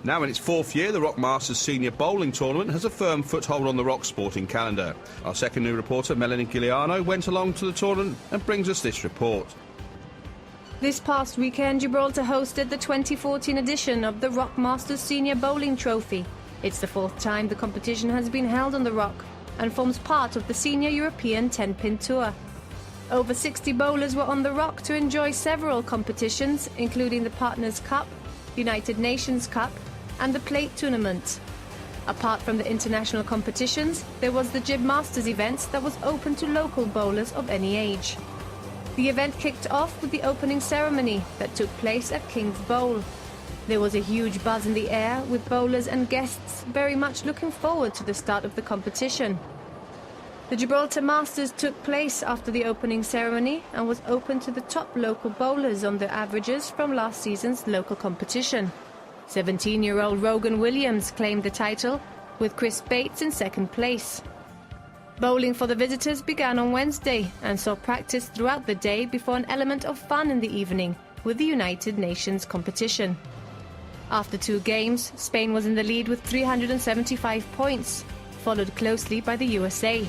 Now in its fourth year, the Rock Masters Senior Bowling Tournament has a firm foothold on the rock sporting calendar. Our second new reporter, Melanie Giuliano, went along to the tournament and brings us this report. This past weekend, Gibraltar hosted the 2014 edition of the Rock Masters Senior Bowling Trophy. It's the fourth time the competition has been held on the Rock and forms part of the Senior European 10-pin tour. Over 60 bowlers were on the Rock to enjoy several competitions, including the Partners' Cup, United Nations Cup and the Plate Tournament. Apart from the international competitions, there was the Gib Masters event that was open to local bowlers of any age. The event kicked off with the opening ceremony that took place at King's Bowl. There was a huge buzz in the air, with bowlers and guests very much looking forward to the start of the competition. The Gibraltar Masters took place after the opening ceremony and was open to the top local bowlers on the averages from last season's local competition. 17-year-old Rogan Williams claimed the title, with Chris Bates in second place. Bowling for the visitors began on Wednesday and saw practice throughout the day before an element of fun in the evening with the United Nations competition. After 2 games, Spain was in the lead with 375 points, followed closely by the USA.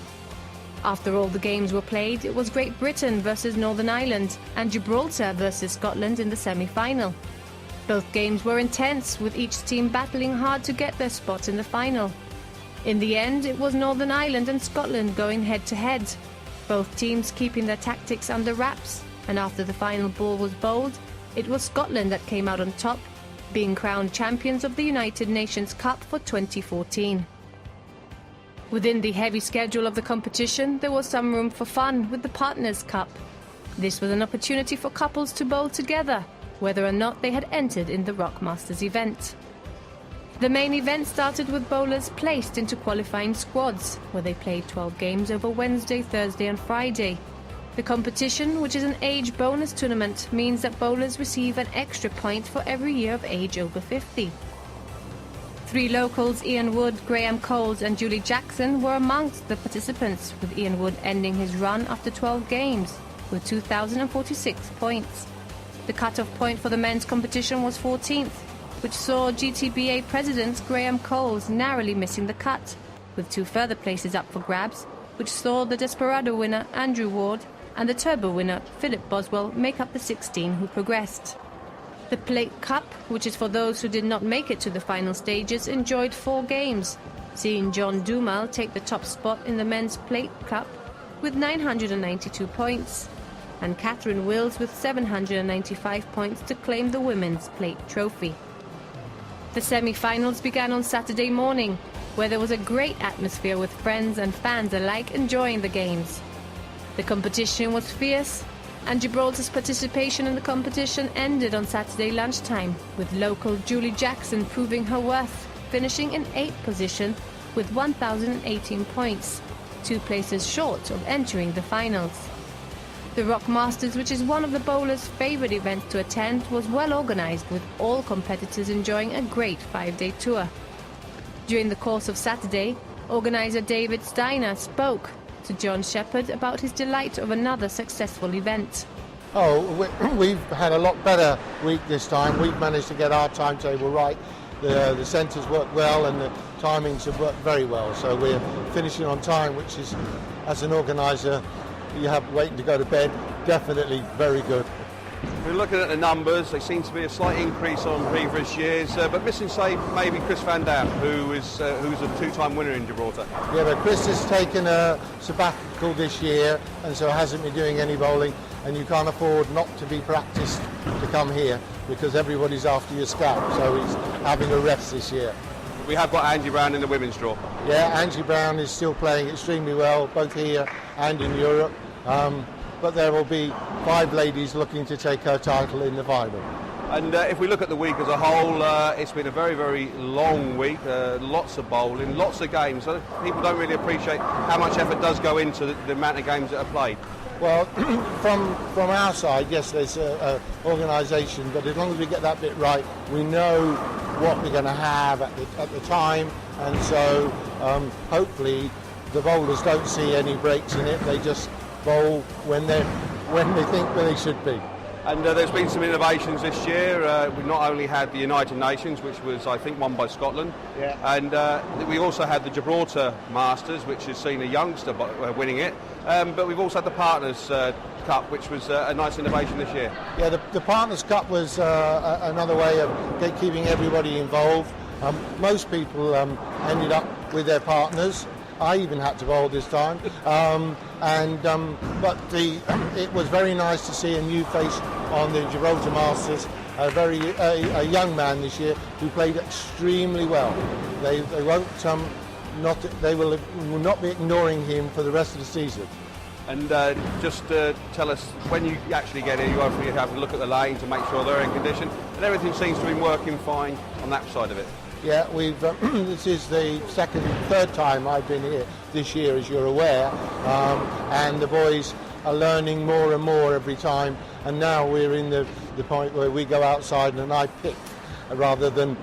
After all the games were played, it was Great Britain versus Northern Ireland and Gibraltar versus Scotland in the semi-final. Both games were intense, with each team battling hard to get their spot in the final. In the end, it was Northern Ireland and Scotland going head-to-head, both teams keeping their tactics under wraps, and after the final ball was bowled, it was Scotland that came out on top, being crowned champions of the United Nations Cup for 2014. Within the heavy schedule of the competition, there was some room for fun with the Partners' Cup. This was an opportunity for couples to bowl together, whether or not they had entered in the Rock Masters event. The main event started with bowlers placed into qualifying squads, where they played 12 games over Wednesday, Thursday and Friday. The competition, which is an age bonus tournament, means that bowlers receive an extra point for every year of age over 50. 3 locals, Ian Wood, Graham Coles and Julie Jackson, were amongst the participants, with Ian Wood ending his run after 12 games with 2,046 points. The cut-off point for the men's competition was 14th, which saw GTBA president Graham Coles narrowly missing the cut, with 2 further places up for grabs, which saw the Desperado winner Andrew Ward and the Turbo winner Philip Boswell make up the 16 who progressed. The Plate Cup, which is for those who did not make it to the final stages, enjoyed 4 games, seeing John Dumal take the top spot in the men's Plate Cup with 992 points, and Catherine Wills with 795 points to claim the women's Plate Trophy. The semi-finals began on Saturday morning, where there was a great atmosphere with friends and fans alike enjoying the games. The competition was fierce, and Gibraltar's participation in the competition ended on Saturday lunchtime, with local Julie Jackson proving her worth, finishing in 8th position with 1,018 points, 2 places short of entering the finals. The Rock Masters, which is one of the bowlers' favourite events to attend, was well organised, with all competitors enjoying a great 5-day tour. During the course of Saturday, organiser David Steiner spoke to John Shepherd about his delight of another successful event. We've had a lot better week this time. We've managed to get our timetable right. The centres work well and the timings have worked very well. So we're finishing on time, which is, as an organiser, you have waiting to go to bed, definitely very good. We're looking at the numbers. They seem to be a slight increase on previous years, but missing, say, maybe Chris Van Dam, who's a 2-time winner in Gibraltar. Yeah, but Chris has taken a sabbatical this year and so hasn't been doing any bowling, and you can't afford not to be practiced to come here because everybody's after your scalp, so he's having a rest this year. We have got Angie Brown in the women's draw. Yeah, Angie Brown is still playing extremely well, both here and in Europe. But there will be 5 ladies looking to take her title in the final. And if we look at the week as a whole, it's been a very, very long week, lots of bowling, lots of games. So people don't really appreciate how much effort does go into the amount of games that are played. Well, from our side, yes, there's an organisation, but as long as we get that bit right, we know what we're going to have at the time, and so hopefully the bowlers don't see any breaks in it. They just bowl when they think where they should be. And there's been some innovations this year. We not only had the United Nations, which was, I think, won by Scotland, and we also had the Gibraltar Masters, which has seen a youngster winning it. But we've also had the Partners Cup, which was a nice innovation this year. Yeah, the Partners Cup was another way of keeping everybody involved. Most people ended up with their partners. I even had to bowl this time, but it was very nice to see a new face on the Gibraltar Masters. A young man this year who played extremely well. They will not be ignoring him for the rest of the season. And just tell us, when you actually get here, you obviously have to look at the lane to make sure they're in condition, and everything seems to be working fine on that side of it. Yeah, we've. This is the third time I've been here this year, as you're aware, and the boys are learning more and more every time. And now we're in the point where we go outside and I pick, rather than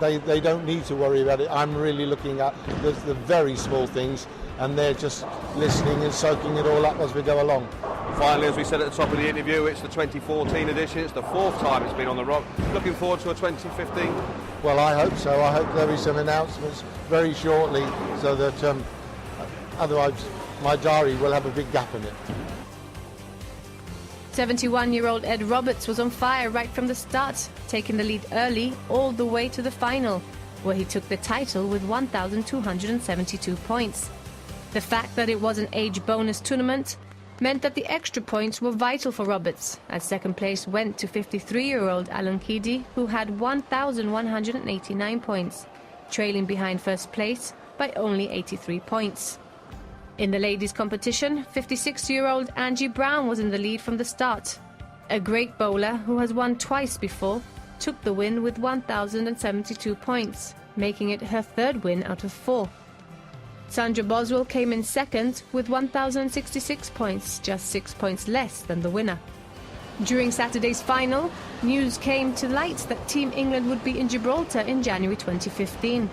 they don't need to worry about it. I'm really looking at the very small things, and they're just listening and soaking it all up as we go along. Finally, as we said at the top of the interview, it's the 2014 edition. It's the fourth time it's been on the Rock. Looking forward to a 2015. Well, I hope so. I hope there'll be some announcements very shortly, so that otherwise my diary will have a big gap in it. 71-year-old Ed Roberts was on fire right from the start, taking the lead early all the way to the final, where he took the title with 1,272 points. The fact that it was an age bonus tournament meant that the extra points were vital for Roberts, as second place went to 53-year-old Alan Keady, who had 1,189 points, trailing behind first place by only 83 points. In the ladies' competition, 56-year-old Angie Brown was in the lead from the start. A great bowler who has won twice before took the win with 1,072 points, making it her third win out of 4. Sandra Boswell came in second with 1,066 points, just 6 points less than the winner. During Saturday's final, news came to light that Team England would be in Gibraltar in January 2015.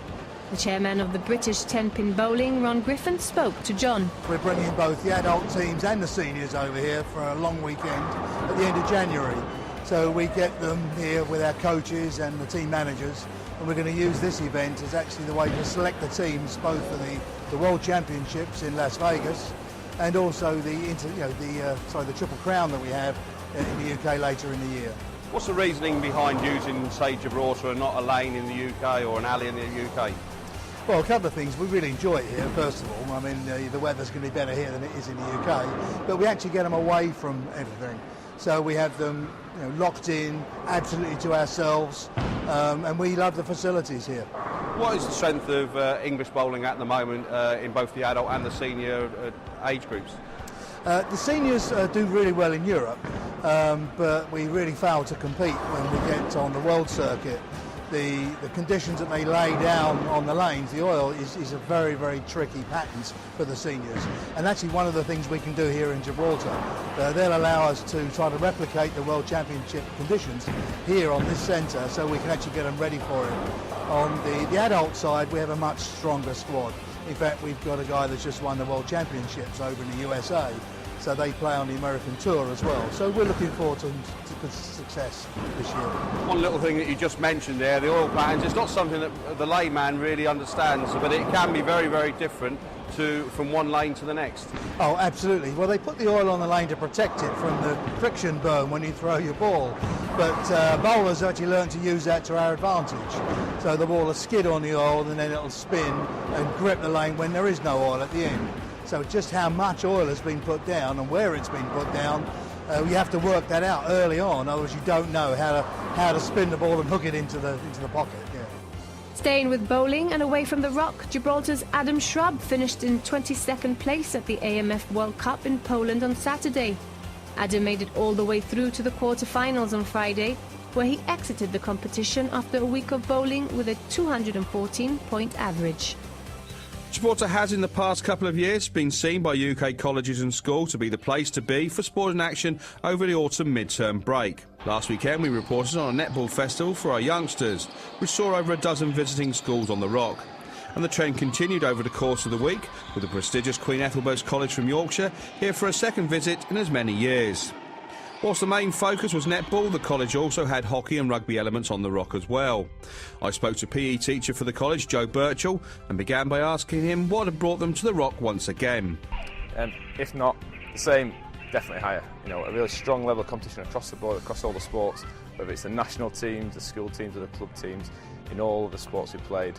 The chairman of the British 10-pin bowling, Ron Griffin, spoke to John. We're bringing both the adult teams and the seniors over here for a long weekend at the end of January. So we get them here with our coaches and the team managers, and we're going to use this event as actually the way to select the teams, both for the World Championships in Las Vegas and also the Triple Crown that we have in the UK later in the year. What's the reasoning behind using, say, Gibraltar and not a lane in the UK or an alley in the UK? Well, a couple of things. We really enjoy it here, first of all. I mean, the weather's going to be better here than it is in the UK, but we actually get them away from everything. So we have them locked in, absolutely to ourselves, and we love the facilities here. What is the strength of English bowling at the moment in both the adult and the senior age groups? The seniors do really well in Europe, but we really fail to compete when we get on the world circuit. The conditions that they lay down on the lanes, the oil, is a very, very tricky pattern for the seniors. And actually one of the things we can do here in Gibraltar, they'll allow us to try to replicate the World Championship conditions here on this centre, so we can actually get them ready for it. On the adult side, we have a much stronger squad. In fact, we've got a guy that's just won the World Championships over in the USA, so they play on the American tour as well. So we're looking forward to good success this year. One little thing that you just mentioned there, the oil patterns, it's not something that the layman really understands, but it can be very, very different from one lane to the next. Oh, absolutely. Well, they put the oil on the lane to protect it from the friction burn when you throw your ball. But bowlers actually learn to use that to our advantage. So the ball will skid on the oil and then it'll spin and grip the lane when there is no oil at the end. So just how much oil has been put down and where it's been put down, you have to work that out early on, otherwise you don't know how to spin the ball and hook it into the pocket. Yeah. Staying with bowling and away from the Rock, Gibraltar's Adam Shrub finished in 22nd place at the AMF World Cup in Poland on Saturday. Adam made it all the way through to the quarter-finals on Friday, where he exited the competition after a week of bowling with a 214-point average. Gibraltar has in the past couple of years been seen by UK colleges and schools to be the place to be for sporting action over the autumn mid-term break. Last weekend we reported on a netball festival for our youngsters, which saw over a dozen visiting schools on the Rock. And the trend continued over the course of the week, with the prestigious Queen Ethelbert's College from Yorkshire here for a second visit in as many years. Whilst the main focus was netball, the college also had hockey and rugby elements on the Rock as well. I spoke to PE teacher for the college, Joe Birchall, and began by asking him what had brought them to the Rock once again. If not the same, definitely higher. You know, a really strong level of competition across the board, across all the sports, whether it's the national teams, the school teams or the club teams, in all of the sports we played.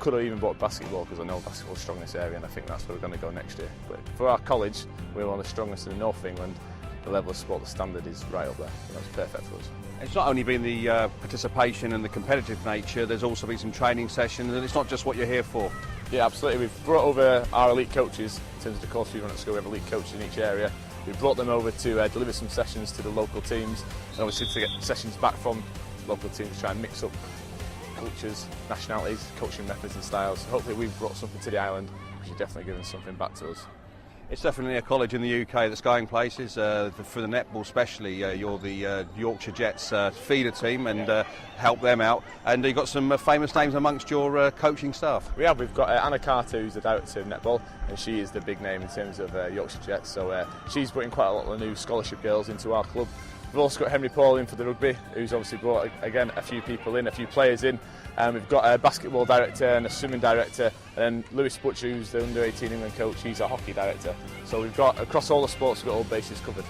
Could have even bought basketball because I know basketball's strong in this area, and I think that's where we're going to go next year. But for our college, we're one of the strongest in the North of England. The level of sport, the standard is right up there, and that's perfect for us. It's not only been the participation and the competitive nature, there's also been some training sessions, and it's not just what you're here for. Yeah, absolutely. We've brought over our elite coaches. In terms of the course we run at school, we have elite coaches in each area. We've brought them over to deliver some sessions to the local teams, and obviously to get sessions back from local teams to try and mix up cultures, nationalities, coaching methods and styles. So hopefully we've brought something to the island, which has definitely given something back to us. It's definitely a college in the UK that's going places. For the netball especially, you're the Yorkshire Jets feeder team and help them out. And you've got some famous names amongst your coaching staff. We've got Anna Carter, who's the director of netball, and she is the big name in terms of Yorkshire Jets. So she's putting quite a lot of new scholarship girls into our club. We've also got Henry Paul in for the rugby, who's obviously brought, again, a few people in, a few players in. We've got a basketball director and a swimming director, and then Lewis Butcher, who's the under-18 England coach, he's a hockey director. So we've got, across all the sports, we've got all bases covered.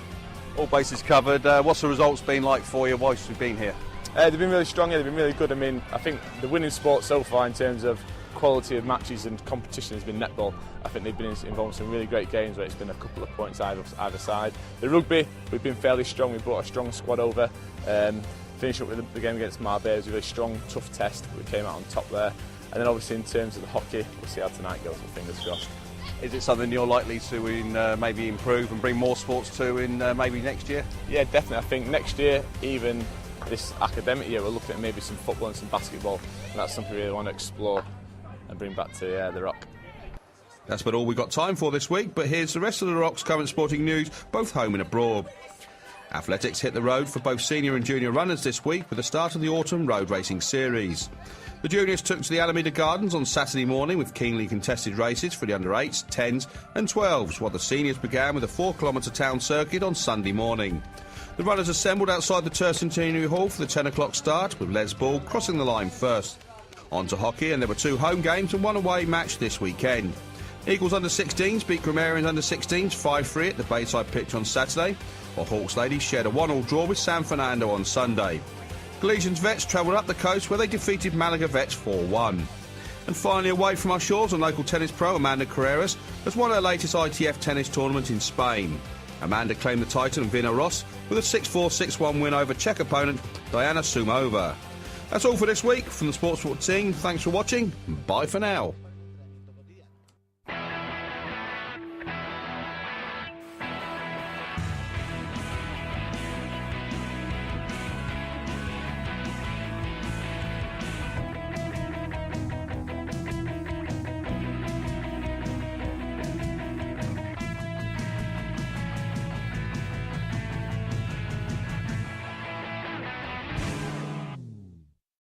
All bases covered. What's the results been like for you whilst you've been here? They've been really strong, they've been really good. I mean, I think the winning sport so far in terms of quality of matches and competition has been netball. I think they've been involved in some really great games where it's been a couple of points either side. The rugby, we've been fairly strong. We brought a strong squad over. Finished up with the game against Marbella. It was a very strong, tough test. We came out on top there. And then obviously in terms of the hockey, we'll see how tonight goes, with fingers crossed. Is it something you're likely to maybe improve and bring more sports to in maybe next year? Yeah, definitely. I think next year, even this academic year, we're looking at maybe some football and some basketball. And that's something we really want to explore and bring back to the Rock. That's about all we've got time for this week, but here's the rest of the Rock's current sporting news, both home and abroad. Athletics hit the road for both senior and junior runners this week with the start of the autumn road racing series. The juniors took to the Alameda Gardens on Saturday morning with keenly contested races for the under 8s, 10s and 12s, while the seniors began with a 4-kilometre town circuit on Sunday morning. The runners assembled outside the Tercentenary Hall for the 10 o'clock start, with Les Ball crossing the line first. On to hockey, and there were 2 home games and 1 away match this weekend. Eagles under-16s beat Grammarians under-16s 5-3 at the Bayside pitch on Saturday, while Hawks ladies shared a 1-1 draw with San Fernando on Sunday. Galicians Vets travelled up the coast where they defeated Malaga Vets 4-1. And finally, away from our shores, a local tennis pro, Amanda Carreras, has won her latest ITF tennis tournament in Spain. Amanda claimed the title in Vina Ross with a 6-4, 6-1 win over Czech opponent Diana Sumova. That's all for this week from the Sportsport team. Thanks for watching. Bye for now.